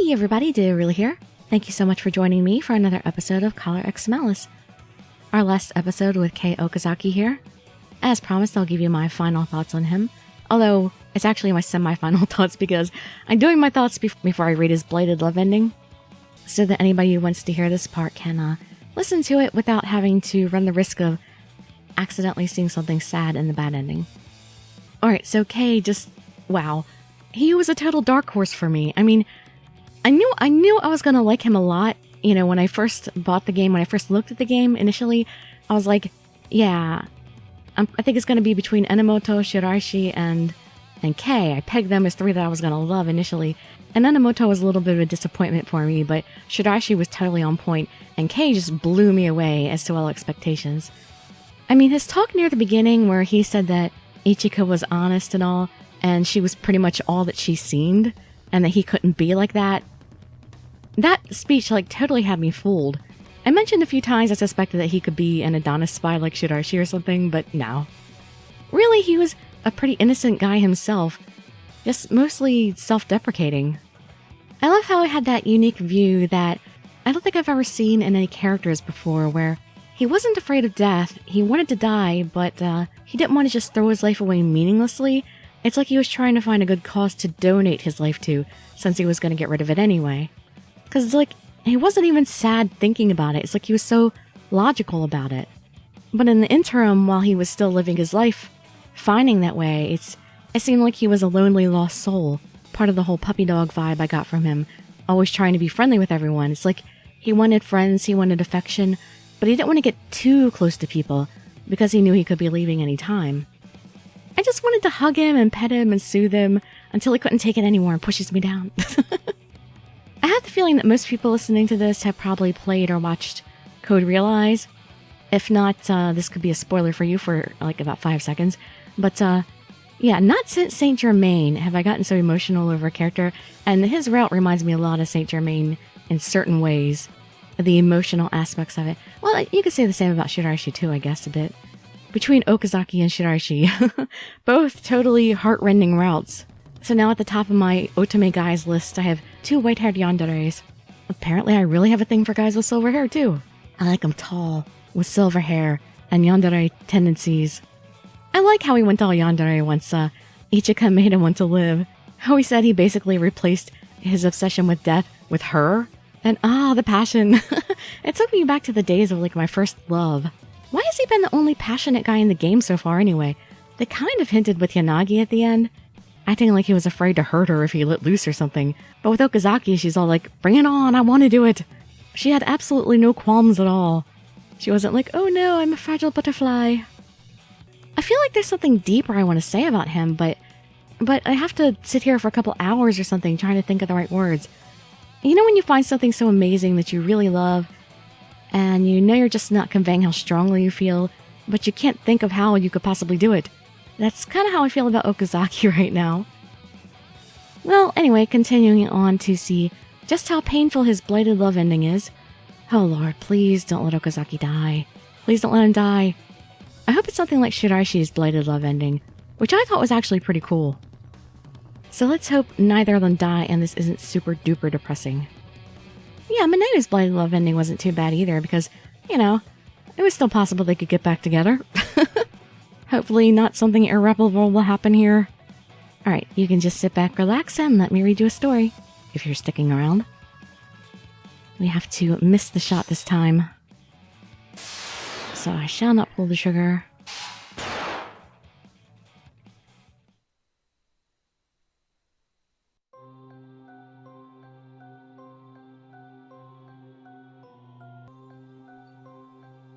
Hey everybody, Dirili here. Thank you so much for joining me for another episode of X Malice. Our last episode with Kei Okazaki here. As promised, I'll give you my final thoughts on him. Although, it's actually my semi-final thoughts because I'm doing my thoughts before I read his Blighted love ending. So that anybody who wants to hear this part can listen to it without having to run the risk of accidentally seeing something sad in the bad ending. Alright, so Kei just... wow. He was a total dark horse for me. I mean, I knew I was gonna like him a lot. You know, when I first bought the game, when I first looked at the game initially, I was like, yeah, I think it's gonna be between Enomoto, Shiraishi, and Kei. I pegged them as three that I was gonna love initially. And Enomoto was a little bit of a disappointment for me, but Shiraishi was totally on point, and Kei just blew me away as to all expectations. I mean, his talk near the beginning where he said that Ichika was honest and all, and she was pretty much all that she seemed, and that he couldn't be like that. That speech, like, totally had me fooled. I mentioned a few times I suspected that he could be an Adonis spy like Shiraishi or something, but no. Really, he was a pretty innocent guy himself, just mostly self-deprecating. I love how I had that unique view that I don't think I've ever seen in any characters before, where he wasn't afraid of death, he wanted to die, but he didn't want to just throw his life away meaninglessly. It's like he was trying to find a good cause to donate his life to, since he was going to get rid of it anyway. Because it's like, he wasn't even sad thinking about it. It's like he was so logical about it. But in the interim, while he was still living his life, finding that way, it seemed like he was a lonely, lost soul. Part of the whole puppy dog vibe I got from him. Always trying to be friendly with everyone. It's like he wanted friends, he wanted affection, but he didn't want to get too close to people, because he knew he could be leaving any time. I just wanted to hug him and pet him and soothe him until he couldn't take it anymore and pushes me down. I have the feeling that most people listening to this have probably played or watched Code Realize. If not, this could be a spoiler for you for like about 5 seconds. But yeah, not since Saint Germain have I gotten so emotional over a character, and his route reminds me a lot of Saint Germain in certain ways. The emotional aspects of it. Well, you could say the same about Shiraishi too, I guess, a bit. Between Okazaki and Shiraishi, both totally heart-rending routes. So now at the top of my Otome guys list, I have 2 white-haired yanderes. Apparently I really have a thing for guys with silver hair too. I like them tall, with silver hair, and yandere tendencies. I like how he went all yandere once Ichika made him want to live. How he said he basically replaced his obsession with death with her. And the passion. It took me back to the days of like my first love. Why has he been the only passionate guy in the game so far anyway? They kind of hinted with Yanagi at the end, acting like he was afraid to hurt her if he let loose or something. But with Okazaki, she's all like, bring it on, I want to do it. She had absolutely no qualms at all. She wasn't like, oh no, I'm a fragile butterfly. I feel like there's something deeper I want to say about him, but I have to sit here for a couple hours or something trying to think of the right words. You know when you find something so amazing that you really love, and you know you're just not conveying how strongly you feel, but you can't think of how you could possibly do it. That's kind of how I feel about Okazaki right now. Well, anyway, continuing on to see just how painful his Blighted love ending is. Oh lord, please don't let Okazaki die. Please don't let him die. I hope it's something like Shiraishi's Blighted love ending, which I thought was actually pretty cool. So let's hope neither of them die and this isn't super duper depressing. Yeah, Mineto's Blighted love ending wasn't too bad either because, you know, it was still possible they could get back together. Hopefully not something irreparable will happen here. Alright, you can just sit back, relax, and let me read you a story, if you're sticking around. We have to miss the shot this time. So I shall not pull the trigger.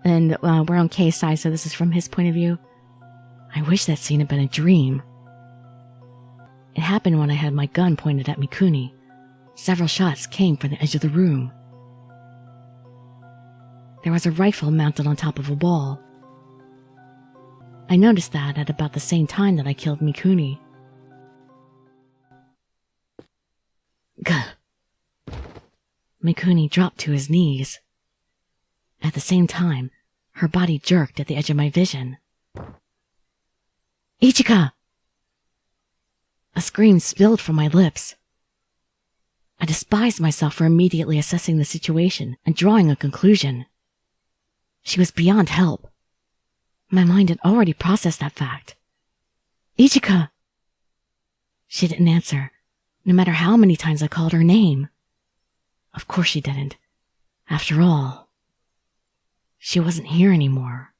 And we're on Kei's side, so this is from his point of view. I wish that scene had been a dream. It happened when I had my gun pointed at Mikuni. Several shots came from the edge of the room. There was a rifle mounted on top of a wall. I noticed that at about the same time that I killed Mikuni. Gah! Mikuni dropped to his knees. At the same time, her body jerked at the edge of my vision. Ichika! A scream spilled from my lips. A despised myself for immediately assessing the situation and drawing a conclusion. She was beyond help. My mind had already processed that fact. Ichika! She didn't answer, no matter how many times I called her name. Of course she didn't. After all, she wasn't here anymore.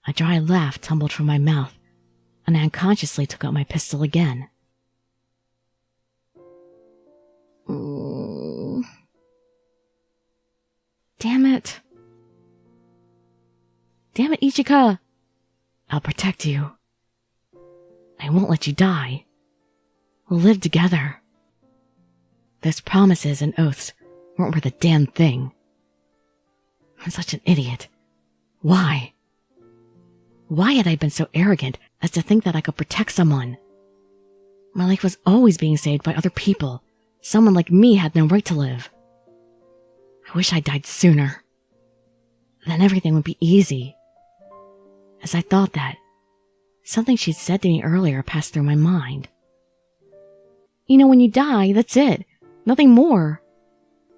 A dry laugh tumbled from my mouth, and I unconsciously took out my pistol again. Damn it. Damn it, Ichika! I'll protect you. I won't let you die. We'll live together. Those promises and oaths weren't worth a damn thing. I'm such an idiot. Why? Why had I been so arrogant as to think that I could protect someone? My life was always being saved by other people. Someone like me had no right to live. I wish I died sooner. Then everything would be easy. As I thought that, something she'd said to me earlier passed through my mind. You know, when you die, that's it. Nothing more.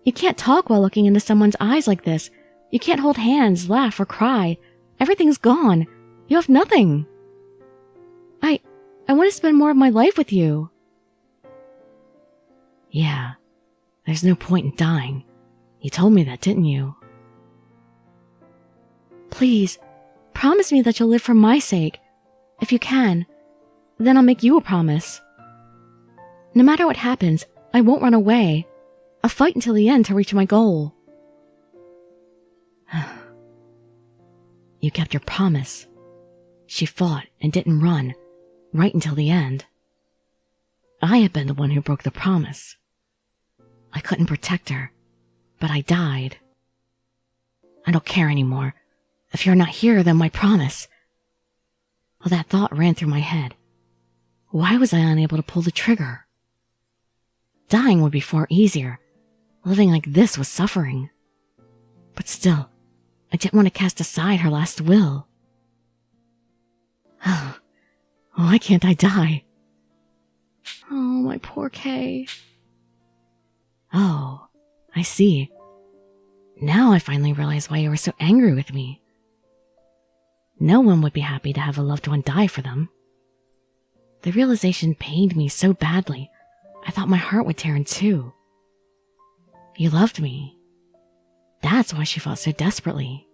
You can't talk while looking into someone's eyes like this. You can't hold hands, laugh, or cry. Everything's gone. You have nothing. I want to spend more of my life with you. Yeah, there's no point in dying. You told me that, didn't you? Please, promise me that you'll live for my sake. If you can, then I'll make you a promise. No matter what happens, I won't run away. I'll fight until the end to reach my goal. You kept your promise. She fought and didn't run, right until the end. I had been the one who broke the promise. I couldn't protect her, but I died. I don't care anymore. If you're not here, then my promise. Well, that thought ran through my head. Why was I unable to pull the trigger? Dying would be far easier. Living like this was suffering. But still, I didn't want to cast aside her last will. Why can't I die? Oh, my poor Kei. Oh, I see. Now I finally realize why you were so angry with me. No one would be happy to have a loved one die for them. The realization pained me so badly, I thought my heart would tear in two. You loved me. That's why she fought so desperately.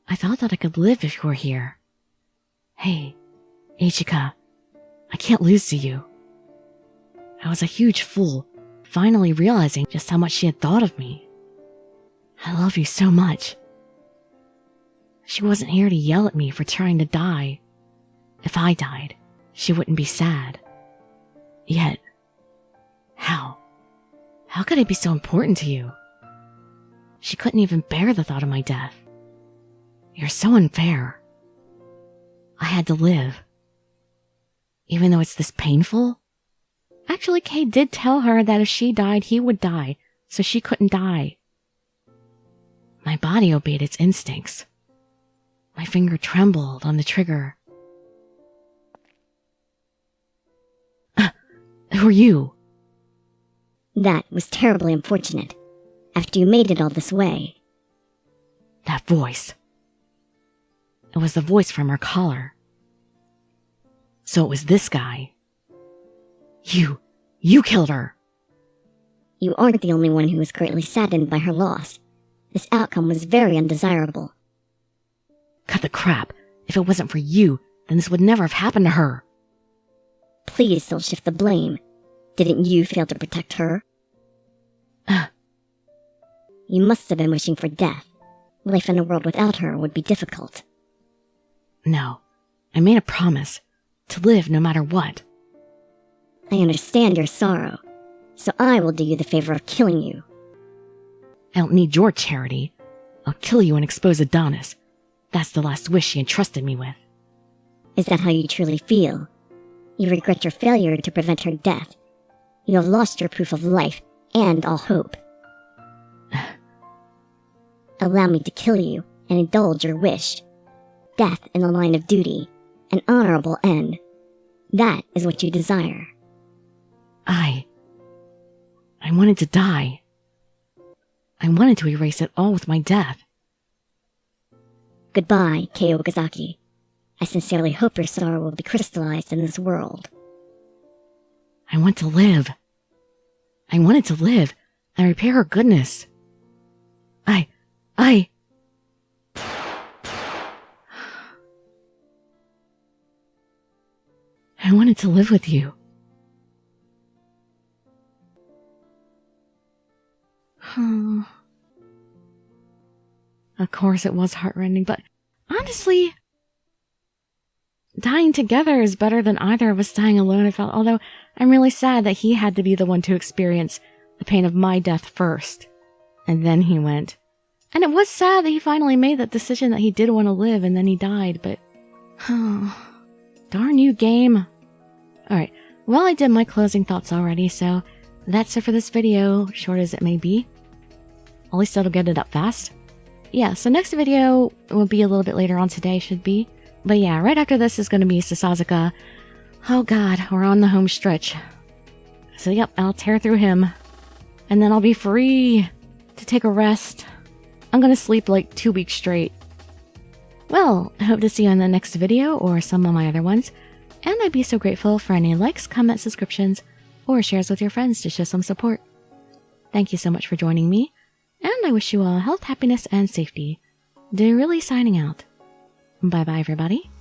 I thought that I could live if you were here. Hey, Ichika, I can't lose to you. I was a huge fool, finally realizing just how much she had thought of me. I love you so much. She wasn't here to yell at me for trying to die. If I died, she wouldn't be sad. Yet, how? How could I be so important to you? She couldn't even bear the thought of my death. You're so unfair. I had to live. Even though it's this painful? Actually, Kei did tell her that if she died, he would die, so she couldn't die. My body obeyed its instincts. My finger trembled on the trigger. Who are you? That was terribly unfortunate, after you made it all this way. That voice. It was the voice from her collar. So it was this guy. You killed her. You aren't the only one who was greatly saddened by her loss. This outcome was very undesirable. Cut the crap. If it wasn't for you, then this would never have happened to her. Please don't shift the blame. Didn't you fail to protect her? You must have been wishing for death. Life in a world without her would be difficult. No, I made a promise to live no matter what. I understand your sorrow, so I will do you the favor of killing you. I don't need your charity. I'll kill you and expose Adonis. That's the last wish she entrusted me with. Is that how you truly feel? You regret your failure to prevent her death. You have lost your proof of life and all hope. Allow me to kill you and indulge your wish. Death in the line of duty, an honorable end. That is what you desire. I wanted to die. I wanted to erase it all with my death. Goodbye, Kei Okazaki. I sincerely hope your sorrow will be crystallized in this world. I want to live. I wanted to live and repair her goodness. I wanted to live with you. Of course it was heartrending, but honestly, dying together is better than either of us dying alone, I felt, although I'm really sad that he had to be the one to experience the pain of my death first. And then he went. And it was sad that he finally made that decision that he did want to live and then he died, but... darn you, game. Alright, well, I did my closing thoughts already, so that's it for this video, short as it may be. At least it'll get it up fast. Yeah, so next video will be a little bit later on today, should be. But yeah, right after this is going to be Sasazaka. Oh god, we're on the home stretch. So yep, I'll tear through him. And then I'll be free to take a rest. I'm going to sleep like 2 weeks straight. Well, I hope to see you in the next video or some of my other ones. And I'd be so grateful for any likes, comments, subscriptions, or shares with your friends to show some support. Thank you so much for joining me, and I wish you all health, happiness, and safety. Dirili signing out. Bye-bye, everybody.